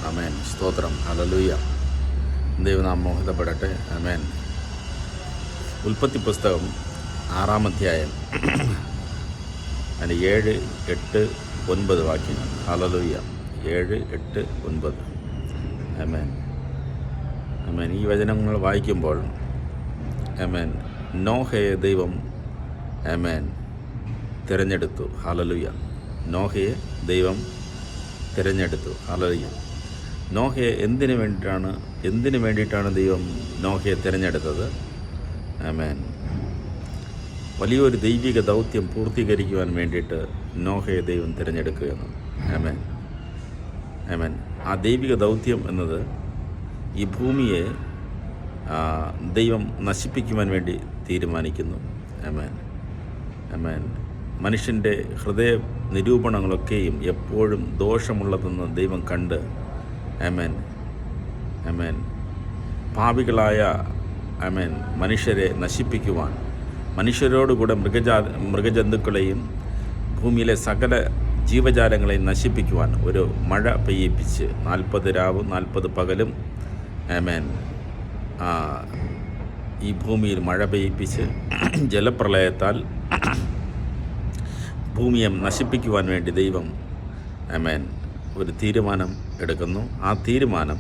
ആമേൻ. സ്തോത്രം. ഹല്ലേലൂയ. ദൈവനാമം മഹത്വപ്പെടട്ടെ. ആമേൻ. ഉൽപ്പത്തി പുസ്തകം 6-ാം അധ്യായം അതിൻ്റെ 7, 8, 9 വാക്യങ്ങൾ. ഹല്ലേലൂയ. 7, 8, 9. ആമേൻ. ആമേൻ. ഈ വചനങ്ങൾ വായിക്കുമ്പോൾ ആമേൻ, നോഹയെ ദൈവം ആമേൻ തിരഞ്ഞെടുത്തു. ഹല്ലേലൂയ. നോഹയെ ദൈവം തിരഞ്ഞെടുത്തു. ഹല്ലേലൂയ. നോഹയെ എന്തിനു വേണ്ടിയിട്ടാണ് ദൈവം നോഹയെ തിരഞ്ഞെടുത്തത്? ആമേൻ. വലിയൊരു ദൈവിക ദൗത്യം പൂർത്തീകരിക്കുവാൻ വേണ്ടിയിട്ട് നോഹയെ ദൈവം തിരഞ്ഞെടുക്കുകയാണ്. ആമേൻ. ആമേൻ. ആ ദൈവിക ദൗത്യം എന്നത് ഈ ഭൂമിയെ ദൈവം നശിപ്പിക്കുവാൻ വേണ്ടി തീരുമാനിക്കുന്നു. ആമേൻ. ആമേൻ. മനുഷ്യൻ്റെ ഹൃദയ നിരൂപണങ്ങളൊക്കെയും എപ്പോഴും ദോഷമുള്ളതെന്ന് ദൈവം കണ്ട് ആമേൻ ആമേൻ പാപികളായ ആമേൻ മനുഷ്യരെ നശിപ്പിക്കുവാൻ, മനുഷ്യരോടുകൂടെ മൃഗജന്തുക്കളെയും ഭൂമിയിലെ സകല ജീവജാലങ്ങളെയും നശിപ്പിക്കുവാൻ ഒരു മഴ പെയ്യിപ്പിച്ച് 40 രാവും 40 പകലും ആമേൻ ഈ ഭൂമിയിൽ മഴ പെയ്യിപ്പിച്ച് ജലപ്രളയത്താൽ ഭൂമിയെ നശിപ്പിക്കുവാൻ വേണ്ടി ദൈവം ആമേൻ ഒരു തീരുമാനം എടുക്കുന്നു. ആ തീരുമാനം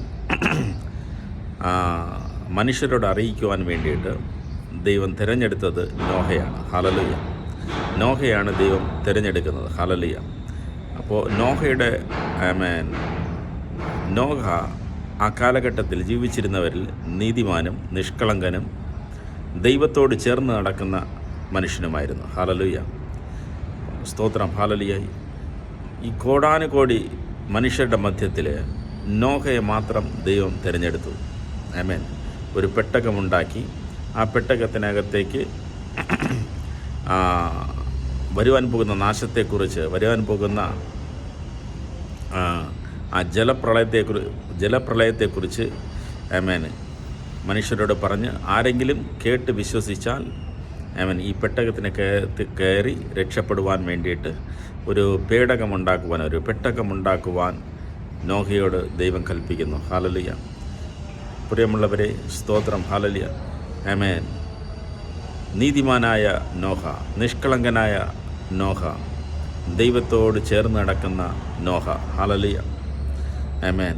മനുഷ്യരോട് അറിയിക്കുവാൻ വേണ്ടിയിട്ട് ദൈവം തിരഞ്ഞെടുത്തത് നോഹയാണ്. ഹല്ലേലൂയ. നോഹയാണ് ദൈവം തിരഞ്ഞെടുക്കുന്നത്. ഹല്ലേലൂയ. അപ്പോൾ നോഹയുടെ ആമേൻ നോഹ ആ കാലഘട്ടത്തിൽ ജീവിച്ചിരുന്നവരിൽ നീതിമാനും നിഷ്കളങ്കനും ദൈവത്തോട് ചേർന്ന് നടക്കുന്ന മനുഷ്യനുമായിരുന്നു. ഹല്ലേലൂയ. സ്തോത്രം. ഹല്ലേലൂയ. ഈ കോടാനുകോടി മനുഷ്യരുടെ മധ്യത്തിൽ നോഹയെ മാത്രം ദൈവം തിരഞ്ഞെടുത്തു. ആമേൻ. ഒരു പെട്ടകമുണ്ടാക്കി ആ പെട്ടകത്തിനകത്തേക്ക് വരുവാൻ പോകുന്ന നാശത്തെക്കുറിച്ച്, വരുവാൻ പോകുന്ന ആ ജലപ്രളയത്തെക്കുറിച്ച് ആമേൻ മനുഷ്യരോട് പറഞ്ഞ് ആരെങ്കിലും കേട്ട് വിശ്വസിച്ചാൽ ആമേൻ ഈ പെട്ടകത്തിന് കയറി രക്ഷപ്പെടുവാൻ വേണ്ടിയിട്ട് ഒരു പെട്ടകമുണ്ടാക്കുവാൻ നോഹയോട് ദൈവം കൽപ്പിക്കുന്നു. ഹല്ലേലൂയ. പ്രിയമുള്ളവരെ, സ്തോത്രം. ഹല്ലേലൂയ. ആമേൻ. നീതിമാനായ നോഹ, നിഷ്കളങ്കനായ നോഹ, ദൈവത്തോട് ചേർന്ന് നടക്കുന്ന നോഹ. ഹല്ലേലൂയ. ആമേൻ.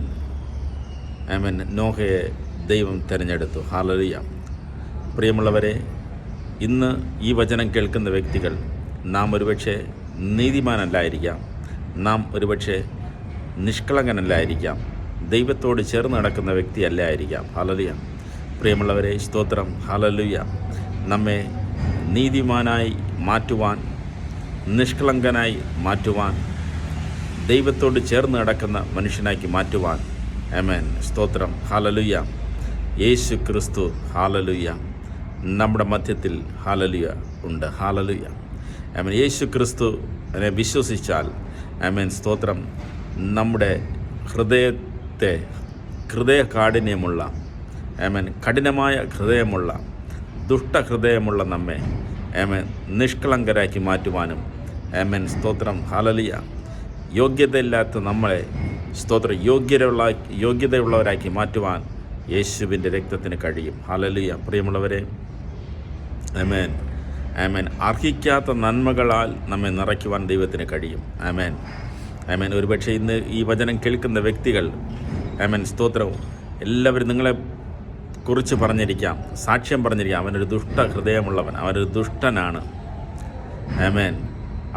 ആമേൻ. നോഹയെ ദൈവം തിരഞ്ഞെടുത്തു. ഹല്ലേലൂയ. പ്രിയമുള്ളവരെ, ഇന്ന് ഈ വചനം കേൾക്കുന്ന വ്യക്തികൾ, നാം ഒരുപക്ഷെ നീതിമാനല്ലായിരിക്കാം, നാം ഒരുപക്ഷെ നിഷ്കളങ്കനല്ലായിരിക്കാം, ദൈവത്തോട് ചേർന്ന് നടക്കുന്ന വ്യക്തിയല്ലായിരിക്കാം. ഹല്ലേലൂയ. പ്രിയമുള്ളവരെ, സ്തോത്രം. ഹല്ലേലൂയ. നമ്മെ നീതിമാനായി മാറ്റുവാൻ, നിഷ്കളങ്കനായി മാറ്റുവാൻ, ദൈവത്തോട് ചേർന്ന് നടക്കുന്ന മനുഷ്യനാക്കി മാറ്റുവാൻ ആമേൻ. സ്തോത്രം. ഹല്ലേലൂയ. യേശു ക്രിസ്തു ഹല്ലേലൂയ നമ്മുടെ മധ്യത്തിൽ ഹല്ലേലൂയ ഉണ്ട്. ഹല്ലേലൂയ. ആമേൻ. യേശു ക്രിസ്തുവിനെ വിശ്വസിച്ചാൽ ആമേൻ. സ്തോത്രം. നമ്മുടെ ഹൃദയകാഠിന്യമുള്ള ആമേൻ കഠിനമായ ഹൃദയമുള്ള ദുഷ്ടഹൃദയമുള്ള നമ്മെ ആമേൻ നിഷ്കളങ്കരാക്കി മാറ്റുവാനും ആമേൻ. സ്തോത്രം. ഹല്ലേലൂയ. യോഗ്യതയില്ലാത്ത നമ്മളെ സ്തോത്രം യോഗ്യതയുള്ളവരാക്കി മാറ്റുവാൻ യേശുവിൻ്റെ രക്തത്തിന് കഴിയും. ഹല്ലേലൂയ. പ്രിയമുള്ളവരെ, ആമേൻ ആമേൻ അർഹിക്കാത്ത നന്മകളാൽ നമ്മെ നിറയ്ക്കുവാൻ ദൈവത്തിന് കഴിയും. ആമേൻ ആമേൻ. ഒരുപക്ഷെ ഇന്ന് ഈ വചനം കേൾക്കുന്ന വ്യക്തികൾ ആമേൻ. സ്തോത്രം. എല്ലാവരും നിങ്ങളെ കുറിച്ച് പറഞ്ഞിരിക്കാം, സാക്ഷ്യം പറഞ്ഞിരിക്കാം, അവനൊരു ഹൃദയമുള്ളവൻ, അവനൊരു ദുഷ്ടനാണ്, ആമേൻ,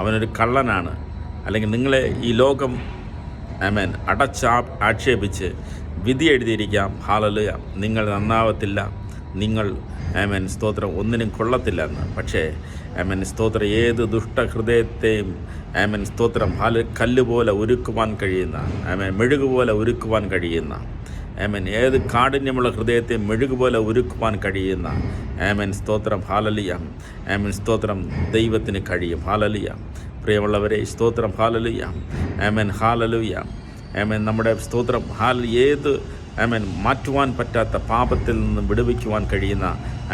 അവനൊരു കള്ളനാണ്, അല്ലെങ്കിൽ നിങ്ങളെ ഈ ലോകം ആമേൻ ആക്ഷേപിച്ച് വിധി എഴുതിയിരിക്കാം. ഹല്ലേലൂയ. നിങ്ങൾ നന്നാവത്തില്ല, നിങ്ങൾ ആമേൻ. സ്തോത്രം ഒന്നിനും കൊള്ളത്തില്ല എന്ന്. പക്ഷേ ആമേൻ. സ്തോത്രം. ഏത് ദുഷ്ടഹൃദയത്തെയും ആമേൻ. സ്തോത്രം. കല്ലുപോലെ ഉരുക്കുവാൻ കഴിയുന്ന ആമേൻ, മെഴുകുപോലെ ഉരുക്കുവാൻ കഴിയുന്ന ആമേൻ, ഏത് കാഠിന്യമുള്ള ഹൃദയത്തെയും മെഴുകുപോലെ ഉരുക്കുവാൻ കഴിയുന്ന ആമേൻ. സ്തോത്രം. ഹല്ലേലൂയ. ആമേൻ. സ്തോത്രം. ദൈവത്തിന് കഴിയും. ഹല്ലേലൂയ. പ്രിയമുള്ളവരെ, സ്തോത്രം. ഹല്ലേലൂയ. ആമേൻ. ഹല്ലേലൂയ. ആമേൻ. നമ്മുടെ സ്തോത്രം ഏത് ആമേൻ മാറ്റുവാൻ പറ്റാത്ത പാപത്തിൽ നിന്നും വിടുവിക്കുവാൻ കഴിയുന്ന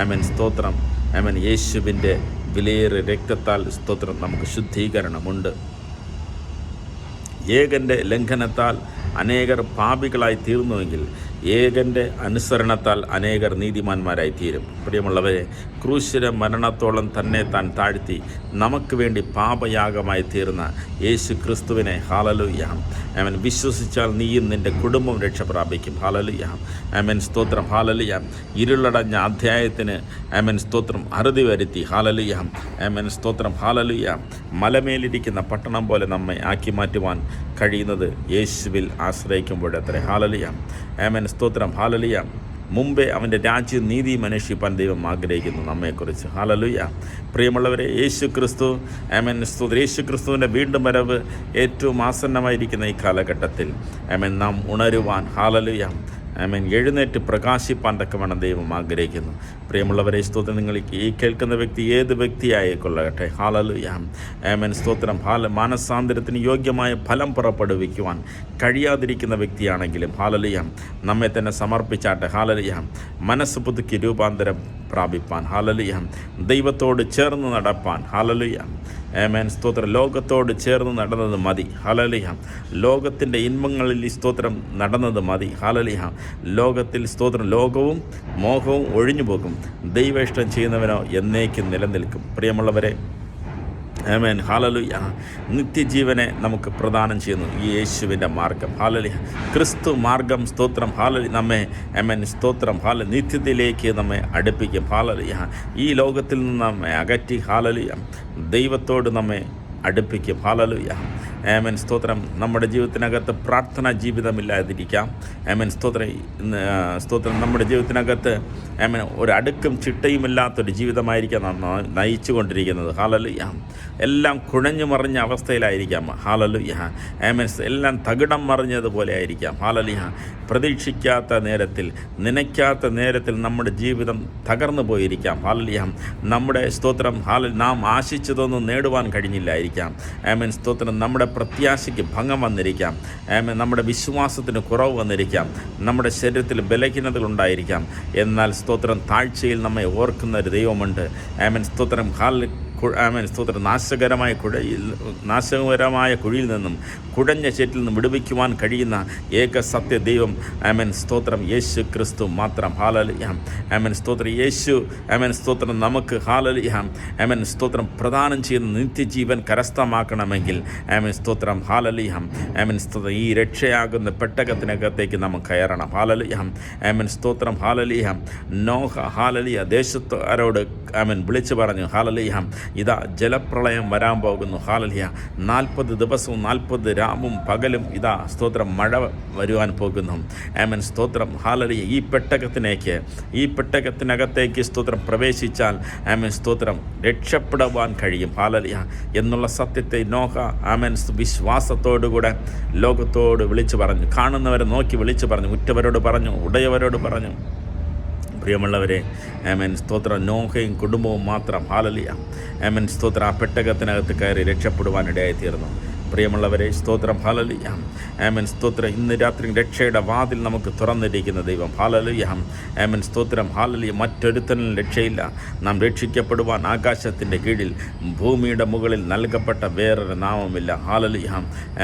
ആമേൻ. സ്തോത്രം. ആമേൻ. യേശുവിൻ്റെ വിലയേറിയ രക്തത്താൽ സ്തോത്രം നമുക്ക് ശുദ്ധീകരണമുണ്ട്. ഏകൻ്റെ ലംഘനത്താൽ അനേകർ പാപികളായി തീർന്നുവെങ്കിൽ ഏകൻ്റെ അനുസരണത്താൽ അനേകർ നീതിമാന്മാരായി തീരും. പ്രിയമുള്ളവരെ, ക്രൂശിലെ മരണത്തോളം തന്നെ താൻ താഴ്ത്തി നമുക്ക് വേണ്ടി പാപയാഗമായി തീർന്ന യേശു ക്രിസ്തുവിനെ ഹല്ലേലൂയ അവൻ വിശ്വസിച്ചാൽ നീയും നിൻ്റെ കുടുംബം രക്ഷ പ്രാപിക്കും. ഹല്ലേലൂയ ആമേൻ സ്തോത്രം. ഹല്ലേലൂയ ഇരുളടഞ്ഞ അധ്യായത്തിന് ആമേൻ സ്തോത്രം അറുതി വരുത്തി. ഹല്ലേലൂയ ആമേൻ സ്തോത്രം. ഹല്ലേലൂയ മലമേലിരിക്കുന്ന പട്ടണം പോലെ നമ്മെ ആക്കി മാറ്റുവാൻ കഴിയുന്നത് യേശുവിൽ ആശ്രയിക്കുമ്പോഴത്രേ. ഹല്ലേലൂയ ആമേൻ സ്തോത്രം. ഹല്ലേലൂയ മുമ്പേ അവൻ്റെ രാജ്യം നീതിയും അന്വേഷിപ്പാൻ ദൈവം ആഗ്രഹിക്കുന്നു നമ്മെക്കുറിച്ച്. ഹല്ലേലൂയ പ്രിയമുള്ളവരെ, യേശു ക്രിസ്തു ആമേൻ സ്തോത്രം. യേശു ക്രിസ്തുവിൻ്റെ വീണ്ടും വരവ് ഏറ്റവും ആസന്നമായിരിക്കുന്ന ഈ കാലഘട്ടത്തിൽ ആമേൻ നാം ഉണരുവാൻ ഹല്ലേലൂയ ആമേൻ എഴുന്നേറ്റ് പ്രകാശിപ്പാൻ തക്കവണ്ണം ദൈവം ആഗ്രഹിക്കുന്നു. പ്രിയമുള്ളവരെ, സ്തോത്രം. നിങ്ങൾ ഈ കേൾക്കുന്ന വ്യക്തി ഏത് വ്യക്തിയായിക്കൊള്ളട്ടെ, ഹല്ലേലൂയ ആമേൻ സ്തോത്രം. മാനസാന്തരത്തിന് യോഗ്യമായ ഫലം പുറപ്പെടുവിക്കുവാൻ കഴിയാതിരിക്കുന്ന വ്യക്തിയാണെങ്കിലും ഹല്ലേലൂയ നമ്മെ തന്നെ സമർപ്പിച്ചാട്ടെ. ഹല്ലേലൂയ മനസ്സ് പുതുക്കി രൂപാന്തരം പ്രാപിപ്പാൻ. ഹല്ലേലൂയ ദൈവത്തോട് ചേർന്ന് നടപ്പാൻ. ഹല്ലേലൂയ ആമേൻ സ്തോത്രം. ലോകത്തോട് ചേർന്ന് നടന്നത് മതി. ഹല്ലേലൂയ ലോകത്തിൻ്റെ ഇൻപങ്ങളിൽ ഈ സ്തോത്രം നടന്നത് മതി. ഹല്ലേലൂയ ലോകത്തിൽ സ്തോത്രം ലോകവും മോഹവും ഒഴിഞ്ഞു പോകും. ദൈവ ഇഷ്ടം ചെയ്യുന്നവനോ എന്നേക്കും നിലനിൽക്കും. പ്രിയമുള്ളവരെ, ആമേൻ ഹല്ലേലൂയ നിത്യജീവനെ നമുക്ക് പ്രദാനം ചെയ്യുന്നു ഈ യേശുവിൻ്റെ മാർഗം. ഹല്ലേലൂയ ക്രിസ്തു മാർഗം സ്തോത്രം. ഹല്ലേലൂയ നമ്മെ ആമേൻ സ്തോത്രം നിത്യത്തിലേക്ക് നമ്മെ അടുപ്പിക്കും. ഹല്ലേലൂയ ഈ ലോകത്തിൽ നിന്ന് നമ്മെ അകറ്റി ഹല്ലേലൂയ ദൈവത്തോട് നമ്മെ അടുപ്പിക്കും. ഹല്ലേലൂയ ആമേൻ സ്തോത്രം. നമ്മുടെ ജീവിതത്തിനകത്ത് പ്രാർത്ഥനാ ജീവിതമില്ലാതിരിക്കാം. ആമേൻ സ്തോത്രം നമ്മുടെ ജീവിതത്തിനകത്ത് ആമേൻ ഒരു അടുക്കും ചിട്ടയുമില്ലാത്തൊരു ജീവിതമായിരിക്കാം നാം നയിച്ചു കൊണ്ടിരിക്കുന്നത്. ഹല്ലേലൂയ എല്ലാം കുഴഞ്ഞു മറിഞ്ഞ അവസ്ഥയിലായിരിക്കാം. ഹല്ലേലൂയ ആമേൻ എല്ലാം തകിടം മറിഞ്ഞതുപോലെ ആയിരിക്കാം. ഹല്ലേലൂയ പ്രതീക്ഷിക്കാത്ത നേരത്തിൽ നനയ്ക്കാത്ത നേരത്തിൽ നമ്മുടെ ജീവിതം തകർന്നു പോയിരിക്കാം. ഹല്ലേലൂയ നമ്മുടെ സ്തോത്രം നാം ആശിച്ചതൊന്നും നേടുവാൻ കഴിഞ്ഞില്ലായിരിക്കാം. ആമേൻ സ്തോത്രം നമ്മുടെ പ്രത്യാശയ്ക്ക് ഭംഗം വന്നിരിക്കാം. ആമേൻ നമ്മുടെ വിശ്വാസത്തിന് കുറവ് വന്നിരിക്കാം. നമ്മുടെ ശരീരത്തിൽ ബലഹീനതകളുണ്ടായിരിക്കാം. എന്നാൽ സ്തോത്രം താഴ്ചയിൽ നമ്മെ ഓർക്കുന്ന ഒരു ദൈവമുണ്ട്. ആമേൻ സ്തോത്രം. ആമേൻ സ്തോത്രം നാശകരമായ കുഴിയിൽ നിന്നും കുഴഞ്ഞ ചേറ്റിൽ നിന്നും വിടുവിക്കുവാൻ കഴിയുന്ന ഏക സത്യ ദൈവം ആമേൻ സ്തോത്രം യേശു ക്രിസ്തു മാത്രം. ഹല്ലേലൂയ ആമേൻ സ്തോത്രം. യേശു ആമേൻ സ്തോത്രം നമുക്ക് ഹല്ലേലൂയ ആമേൻ സ്തോത്രം പ്രദാനം ചെയ്യുന്ന നിത്യജീവൻ കരസ്ഥമാക്കണമെങ്കിൽ ആമേൻ സ്തോത്രം ഹല്ലേലൂയ ആമേൻ സ്തോത്രം ഈ രക്ഷയാകുന്ന പെട്ടകത്തിനകത്തേക്ക് നാം കയറണം. ഹല്ലേലൂയ ആമേൻ സ്തോത്രം. ഹല്ലേലൂയ നോഹ ഹല്ലേലൂയ ദേശക്കാരോട് ആമേൻ വിളിച്ചു പറഞ്ഞു. ഹല്ലേലൂയ ഇതാ ജലപ്രളയം വരാൻ പോകുന്നു. ഹല്ലേലൂയ 40 ദിവസവും 40 രാവും പകലും ഇതാ സ്തോത്രം മഴ വരുവാൻ പോകുന്നു. ആമേൻ സ്തോത്രം. ഹല്ലേലൂയ ഈ പെട്ടകത്തിനകത്തേക്ക് സ്തോത്രം പ്രവേശിച്ചാൽ ആമേൻ സ്തോത്രം രക്ഷപ്പെടുവാൻ കഴിയും. ഹല്ലേലൂയ എന്നുള്ള സത്യത്തെ നോഹ ആമേൻ വിശ്വാസത്തോടുകൂടെ ലോകത്തോട് വിളിച്ചു പറഞ്ഞു. കാണുന്നവരെ നോക്കി വിളിച്ചു പറഞ്ഞു. ഉറ്റവരോട് പറഞ്ഞു, ഉടയവരോട് പറഞ്ഞു. പ്രിയമുള്ളവരെ, ആമേൻ സ്തോത്രം നോഹയും കുടുംബവും മാത്രം ഹല്ലേലൂയ ആമേൻ സ്തോത്രം ആ പെട്ടകത്തിനകത്ത് കയറി രക്ഷപ്പെടുവാനിടയായിത്തീർന്നു. പ്രിയമുള്ളവരെ, സ്തോത്രം. ഹല്ലേലൂയ ആമേൻ സ്തോത്രം. ഇന്ന് രാത്രി രക്ഷയുടെ വാതിൽ നമുക്ക് തുറന്നിരിക്കുന്ന ദൈവം. ഹല്ലേലൂയ ആമേൻ സ്തോത്രം. ഹല്ലേലൂയ മറ്റൊരുത്തനും രക്ഷയില്ല. നാം രക്ഷിക്കപ്പെടുവാൻ ആകാശത്തിൻ്റെ കീഴിൽ ഭൂമിയുടെ മുകളിൽ നൽകപ്പെട്ട വേറൊരു നാമമില്ല. Hallelujah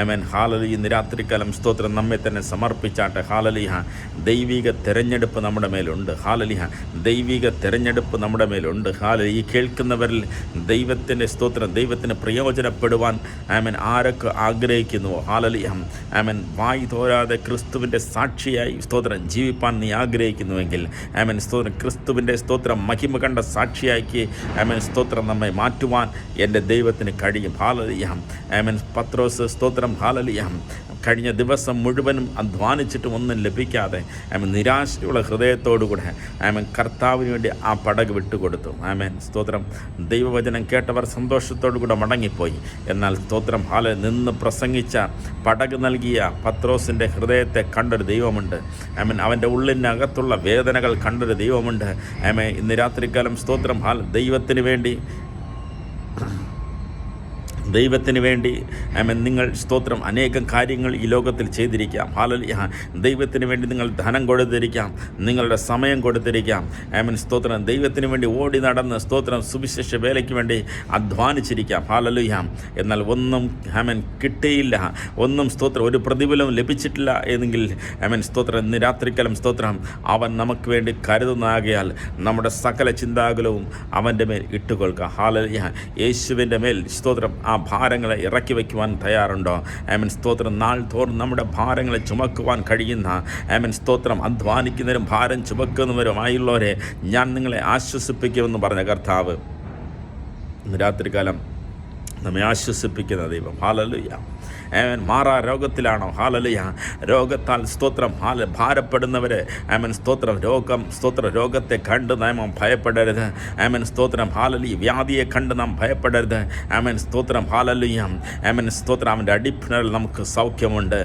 amen hallelujah. ഇന്ന് രാത്രികാലം സ്തോത്രം നമ്മെ തന്നെ സമർപ്പിച്ചാട്ടെ. ഹല്ലേലൂയ ദൈവിക തിരഞ്ഞെടുപ്പ് നമ്മുടെ മേലുണ്ട്. ഹല്ലേലൂയ ദൈവിക തിരഞ്ഞെടുപ്പ് നമ്മുടെ മേലുണ്ട്. ഹല്ലേലൂയ ഈ കേൾക്കുന്നവരിൽ ദൈവത്തിൻ്റെ സ്തോത്രം ദൈവത്തിന് പ്രയോജനപ്പെടുവാൻ ആമേൻ ആരൊക്കെ ആഗ്രഹിക്കുന്നുവോ ഹല്ലേലൂയ ആമേൻ വായി തോരാതെ ക്രിസ്തുവിൻ്റെ സാക്ഷിയായി സ്തോത്രം ജീവിപ്പാൻ നീ ആഗ്രഹിക്കുന്നുവെങ്കിൽ ആമേൻ സ്തോത്രം ക്രിസ്തുവിൻ്റെ സ്തോത്രം മഹിമ കണ്ട സാക്ഷിയാക്കി ആമേൻ സ്തോത്രം നമ്മെ മാറ്റുവാൻ എൻ്റെ ദൈവത്തിന് കഴിയും. ഹല്ലേലൂയ ആമേൻ പത്രോസ് സ്തോത്രം ഹല്ലേലൂയ കഴിഞ്ഞ ദിവസം മുഴുവനും അധ്വാനിച്ചിട്ടും ഒന്നും ലഭിക്കാതെ ആമേൻ നിരാശയുള്ള ഹൃദയത്തോടുകൂടെ ആമേൻ കർത്താവിന് വേണ്ടി ആ പടക് വിട്ടുകൊടുത്തു. ആമേൻ സ്തോത്രം. ദൈവവചനം കേട്ടവർ സന്തോഷത്തോടുകൂടെ മടങ്ങിപ്പോയി. എന്നാൽ സ്തോത്രം നിന്ന് പ്രസംഗിച്ച പടക് നൽകിയ പത്രോസിൻ്റെ ഹൃദയത്തെ കണ്ടൊരു ദൈവമുണ്ട്. ആമേൻ അവൻ്റെ ഉള്ളിനകത്തുള്ള വേദനകൾ കണ്ടൊരു ദൈവമുണ്ട്. ആമേൻ ഇന്ന് രാത്രികാലം സ്തോത്രം ദൈവത്തിന് വേണ്ടി ദൈവത്തിന് വേണ്ടി നിങ്ങൾ സ്തോത്രം അനേകം കാര്യങ്ങൾ ഈ ലോകത്തിൽ ചെയ്തിരിക്കാം. ഹല്ലേലൂയ. ദൈവത്തിന് വേണ്ടി നിങ്ങൾ ധനം കൊടുത്തിരിക്കാം, നിങ്ങളുടെ സമയം കൊടുത്തിരിക്കാം. സ്തോത്രം ദൈവത്തിന് വേണ്ടി ഓടി നടന്ന് സ്തോത്രം സുവിശേഷ വേലയ്ക്ക് വേണ്ടി അധ്വാനിച്ചിരിക്കാം. ഹല്ലേലൂയ. എന്നാൽ ഒന്നും കിട്ടിയില്ല, ഒന്നും സ്തോത്രം ഒരു പ്രതിഫലം ലഭിച്ചിട്ടില്ല എന്നെങ്കിൽ സ്തോത്രം ഇന്ന് രാത്രിക്കാലം സ്തോത്രം അവൻ നമുക്ക് വേണ്ടി കരുതുന്നാകയാൽ നമ്മുടെ സകല ചിന്താകുലവും അവൻ്റെ മേൽ ഇട്ടുകൊള്ളുക. ഹല്ലേലൂയ. യേശുവിൻ്റെ മേൽ സ്തോത്രം ആ ഭാരങ്ങളെ ഇറക്കി വയ്ക്കുവാൻ തയ്യാറുണ്ടോ? സ്തോത്രം നാൾ തോറും നമ്മുടെ ഭാരങ്ങളെ ചുമക്കുവാൻ കഴിയുന്ന സ്തോത്രം അധ്വാനിക്കുന്നവരും ഭാരം ചുമക്കുന്നവരുമായുള്ളവരെ ഞാൻ നിങ്ങളെ ആശ്വസിപ്പിക്കുമെന്ന് പറഞ്ഞ കർത്താവ് ഇന്ന് രാത്രികാലം നമ്മെ ആശ്വസിപ്പിക്കുന്ന ദൈവം. ഹല്ലേലൂയ. മാറാ രോഗത്തിലാണോ? ഹല്ലേലൂയ. രോഗത്താൽ സ്തോത്രം ഭാരപ്പെടുന്നവരെ സ്തോത്രം രോഗത്തെ കണ്ട് നാം ഭയപ്പെടരുത്. സ്തോത്രം ഹല്ലേലൂയ. വ്യാധിയെ കണ്ട് നാം ഭയപ്പെടരുത്. സ്തോത്രം ഹല്ലേലൂയ. സ്തോത്രം അവൻ്റെ അടിപ്പിണറിൽ നമുക്ക് സൗഖ്യമുണ്ട്.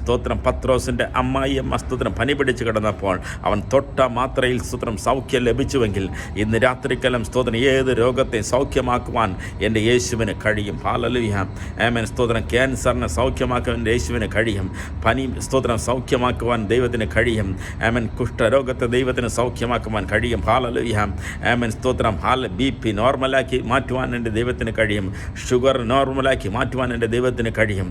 സ്തോത്രം പത്രോസിൻ്റെ അമ്മായിയമ്മ സ്തോത്രം പനി പിടിച്ച് കിടന്നപ്പോൾ അവൻ തൊട്ട മാത്രയിൽ സ്തോത്രം സൗഖ്യം ലഭിച്ചുവെങ്കിൽ ഇന്ന് രാത്രിക്കാലം സ്തോത്രം ഏത് രോഗത്തെ സൗഖ്യമാക്കുവാൻ എൻ്റെ യേശുവിന് കഴിയും. ഹല്ലേലൂയ. സ്തോത്രം ക്യാൻസറിനെ സൗഖ്യമാക്കുവാൻ യേശുവിന് കഴിയും. പനി സ്തോത്രം സൗഖ്യമാക്കുവാൻ ദൈവത്തിന് കഴിയും. കുഷ്ഠരോഗത്തെ ദൈവത്തിന് സൗഖ്യമാക്കുവാൻ കഴിയും. ഹല്ലേലൂയ. സ്തോത്രം BP നോർമലാക്കി മാറ്റുവാൻ എൻ്റെ ദൈവത്തിന് കഴിയും. ഷുഗർ നോർമലാക്കി മാറ്റുവാൻ എൻ്റെ ദൈവത്തിന് കഴിയും.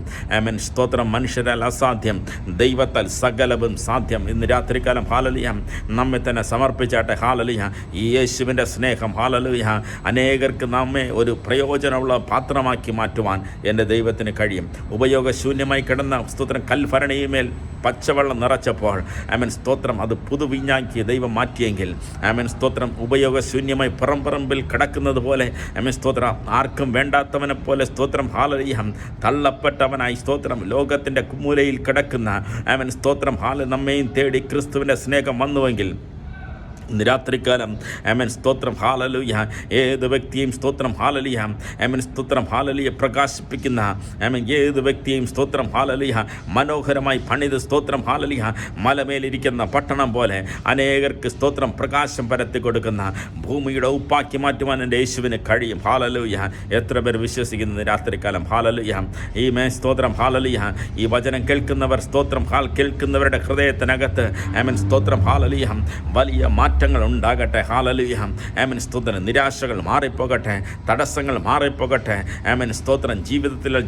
സ്തോത്രം മനുഷ്യരാൽ അസാധ്യം, ദൈവത്താൽ സകലവും സാധ്യം. ഇന്ന് രാത്രികാലം ഹല്ലേലൂയ നമ്മെ തന്നെ സമർപ്പിച്ചാട്ടെ. ഹല്ലേലൂയ. ഈ യേശുവിൻ്റെ സ്നേഹം ഹല്ലേലൂയ അനേകർക്ക് നമ്മെ ഒരു പ്രയോജനമുള്ള പാത്രമാക്കി മാറ്റുവാൻ എൻ്റെ ദൈവത്തിന് കഴിയും. ഉപയോഗശൂന്യമായി കിടന്ന സ്തോത്രം കൽഭരണിയുമേൽ പച്ചവെള്ളം നിറച്ചപ്പോൾ സ്തോത്രം അത് പുതുവിഞ്ഞാക്കി ദൈവം മാറ്റിയെങ്കിൽ സ്തോത്രം ഉപയോഗശൂന്യമായി പറമ്പിൽ കിടക്കുന്നത് പോലെ സ്തോത്രം ആർക്കും വേണ്ടാത്തവനെ പോലെ സ്തോത്രം ഹല്ലേലൂയ തള്ളപ്പെട്ടവനായി സ്തോത്രം ലോകത്തിൻ്റെ മൂലയിൽ കിടക്കുന്ന സ്തോത്രം നമ്മെയും തേടി ക്രിസ്തുവിൻ്റെ സ്നേഹം വന്നുവെങ്കിൽ ഇന്ന് രാത്രികാലം സ്തോത്രം ഹല്ലേലൂയ ഏത് വ്യക്തിയെയും സ്തോത്രം ഹല്ലേലൂയ സ്തോത്രം ഹല്ലേലൂയ പ്രകാശിപ്പിക്കുന്ന ഏത് വ്യക്തിയെയും സ്തോത്രം ഹല്ലേലൂയ മനോഹരമായി പണിത് സ്തോത്രം ഹല്ലേലൂയ മലമേലിരിക്കുന്ന പട്ടണം പോലെ അനേകർക്ക് സ്തോത്രം പ്രകാശം പരത്തി കൊടുക്കുന്ന ഭൂമിയുടെ ഉപ്പാക്കി മാറ്റുവാൻ എൻ്റെ യേശുവിന് കഴിയും. ഹല്ലേലൂയ. എത്ര പേർ വിശ്വസിക്കുന്നത് രാത്രികാലം? ഹല്ലേലൂയ. ഈ സ്തോത്രം ഹല്ലേലൂയ ഈ വചനം കേൾക്കുന്നവർ സ്തോത്രം കേൾക്കുന്നവരുടെ ഹൃദയത്തിനകത്ത് സ്തോത്രം ഹല്ലേലൂയ വലിയ മാറ്റങ്ങൾ ഉണ്ടാകട്ടെ. ഹല്ലേലൂയ. സ്തോത്രം നിരാശകൾ മാറിപ്പോകട്ടെ, തടസ്സങ്ങൾ മാറിപ്പോകട്ടെ. സ്തോത്രം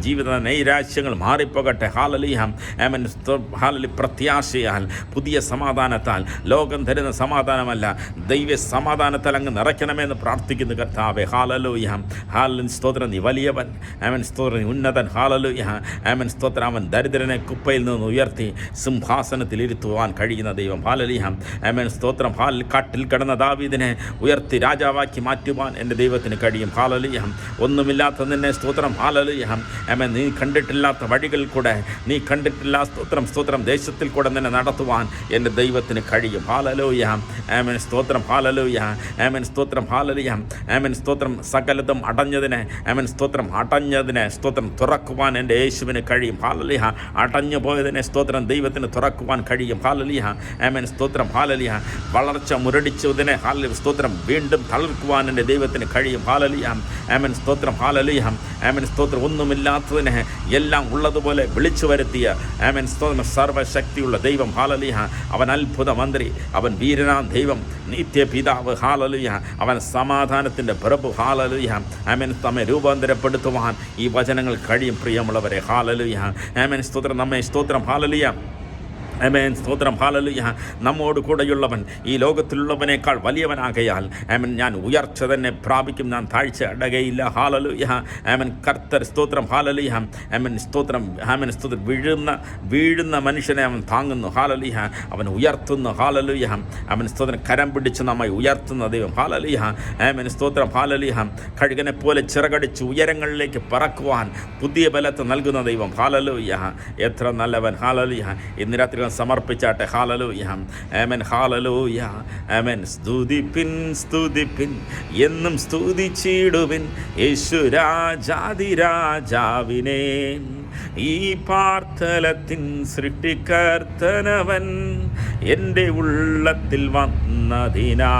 ജീവിത നൈരാശ്യങ്ങൾ മാറിപ്പോകട്ടെ. ഹല്ലേലൂയ. ഹല്ലേലൂയ. പ്രത്യാശയാൽ പുതിയ സമാധാനത്താൽ ലോകം തരുന്ന സമാധാനമല്ല ദൈവ സമാധാനത്താൽ അങ്ങ് നിറയ്ക്കണമെന്ന് പ്രാർത്ഥിക്കുന്നു കർത്താവേ. ഹല്ലേലൂയ. ഹല്ലേലൂയ. സ്തോത്രം നീ വലിയവൻ. സ്തോത്രം നീ ഉന്നതൻ. ഹല്ലേലൂയ. സ്തോത്രം അവൻ ദരിദ്രനെ കുപ്പയിൽ നിന്ന് ഉയർത്തി സിംഹാസനത്തിൽ ഇരുത്തുവാൻ കഴിയുന്ന ദൈവം. ഹല്ലേലൂയ. സ്തോത്രം കാട്ടിൽ കിടന്ന ദാവീദിനെ ഉയർത്തി രാജാവാക്കി മാറ്റുവാൻ എൻ്റെ ദൈവത്തിന് കഴിയും. ഹല്ലേലൂയ. ഒന്നുമില്ലാത്ത നിന്നെ സ്തോത്രം ഹല്ലേലൂയ നീ കണ്ടിട്ടില്ലാത്ത വഴികളിൽ കൂടെ നീ കണ്ടിട്ടില്ല സ്തോത്രം ദേശത്തിൽ കൂടെ നിന്നെ നടത്തുവാൻ എൻ്റെ ദൈവത്തിന് കഴിയും. ഹല്ലേലൂയ. സ്തോത്രം ഹല്ലേലൂയ. സ്തോത്രം ഹല്ലേലൂയ. സ്തോത്രം സകലതും അടഞ്ഞതിനെ സ്തോത്രം തുറക്കുവാൻ എൻ്റെ യേശുവിന് കഴിയും. ഹല്ലേലൂയ. അടഞ്ഞു പോയതിനെ സ്തോത്രം ദൈവത്തിന് തുറക്കുവാൻ കഴിയും. ഹല്ലേലൂയ. സ്തോത്രം ഹല്ലേലൂയ. വളർച്ച മുരടിച്ചതിനെ സ്തോത്രം വീണ്ടും തളർക്കുവാൻ എൻ്റെ ദൈവത്തിന് കഴിയും. ഹല്ലേലൂയ. സ്തോത്രം ഹല്ലേലൂയ. സ്തോത്രം ഒന്നുമില്ലാത്തതിനെ എല്ലാം ഉള്ളതുപോലെ വിളിച്ചു വരുത്തിയ സ്തോത്രം സർവശക്തിയുള്ള ദൈവം. ഹല്ലേലൂയ. അവൻ അത്ഭുത മന്ത്രി, അവൻ വീരനാം ദൈവം, നിത്യപിതാവ്. ഹല്ലേലൂയ. അവൻ സമാധാനത്തിൻ്റെ പ്രഭു. ഹല്ലേലൂയ. നമ്മെ രൂപാന്തരപ്പെടുത്തുവാൻ ഈ വചനങ്ങൾ കഴിയും പ്രിയമുള്ളവരെ. ഹല്ലേലൂയ. സ്തോത്രം നമ്മെ സ്തോത്രം ഹല്ലേലൂയ സ്തോത്രം ഹല്ലേലൂയ. നമ്മോട് കൂടെയുള്ളവൻ ഈ ലോകത്തിലുള്ളവനേക്കാൾ വലിയവനാകയാൽ ഞാൻ ഉയർച്ച തന്നെ പ്രാപിക്കും, ഞാൻ താഴ്ച അടകയില്ല. ഹല്ലേലൂയ. കർത്തർ സ്തോത്രം ഹല്ലേലൂയ. സ്തോത്രം സ്തോത്രം വീഴുന്ന മനുഷ്യനെ അവൻ താങ്ങുന്നു. ഹല്ലേലൂയ. അവൻ ഉയർത്തുന്നു. ഹല്ലേലൂയ. സ്തോത്രം കരം പിടിച്ച് നമ്മെ ഉയർത്തുന്ന ദൈവം. ഹല്ലേലൂയ. സ്തോത്രം ഹല്ലേലൂയ. കഴുകനെ പോലെ ചിറകടിച്ച് ഉയരങ്ങളിലേക്ക് പറക്കുവാൻ പുതിയ ബലത്തെ നൽകുന്ന ദൈവം. ഹല്ലേലൂയ. എത്ര നല്ലവൻ. ഹല്ലേലൂയ. ഇന്ന് രാത്രി സമർപ്പിച്ചാട്ടെ. ഹല്ലേലൂയ. ഹല്ലേലൂയ. സ്തുതിപ്പിൻ എന്നും സ്തുതിച്ചിടുവിൻ യേശു രാജാതിരാജാവിനെ. ഈ പാർത്ഥലത്തിൻ സൃഷ്ടികർത്തനവൻ എൻ്റെ ഉള്ളത്തിൽ വന്നതിനാ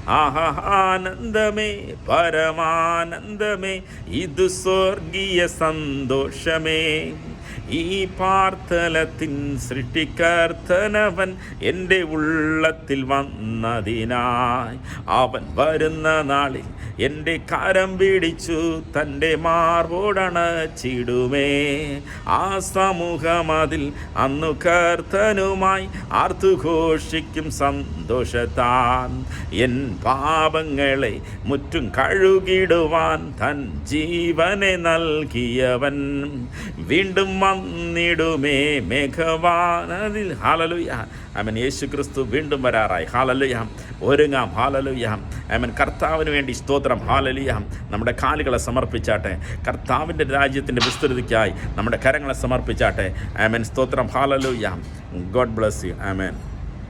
ആഹാ ആനന്ദമേ പരമാനന്ദമേ ഇതു സ്വർഗീയ സന്തോഷമേ. ഈ പാർത്തലത്തിൻ സൃഷ്ടികർത്തനവൻ എൻ്റെ ഉള്ളത്തിൽ വന്നതിനായി. അവൻ വരുന്ന നാളിൽ എൻ്റെ കരം പിടിച്ചു തൻ്റെ മാർവോടണച്ചിടുമേ. ആ സമൂഹമതിൽ അന്നു കർത്തനുമായി ആർത്തുഘോഷിക്കും സന്തോഷത്താൻ. എൻ പാപങ്ങളെ മുറ്റും കഴുകിടുവാൻ തൻ ജീവനെ നൽകിയവൻ വീണ്ടും വന്നിടുമേ മേഘവാനതിൽ. ഹല്ലേലൂയ. ആമേൻ. യേശു ക്രിസ്തു വീണ്ടും വരാറായി. ഹല്ലേലൂയ. ഒരുങ്ങാം. ഹല്ലേലൂയ. ആമേൻ. കർത്താവിന് വേണ്ടി സ്തോത്രം. ഹല്ലേലൂയ. നമ്മുടെ കാലുകളെ സമർപ്പിച്ചാട്ടെ. കർത്താവിൻ്റെ രാജ്യത്തിൻ്റെ വിസ്തൃതിക്കായി നമ്മുടെ കരങ്ങളെ സമർപ്പിച്ചാട്ടെ. ആമേൻ. സ്തോത്രം. Hallelujah. God bless you. Amen.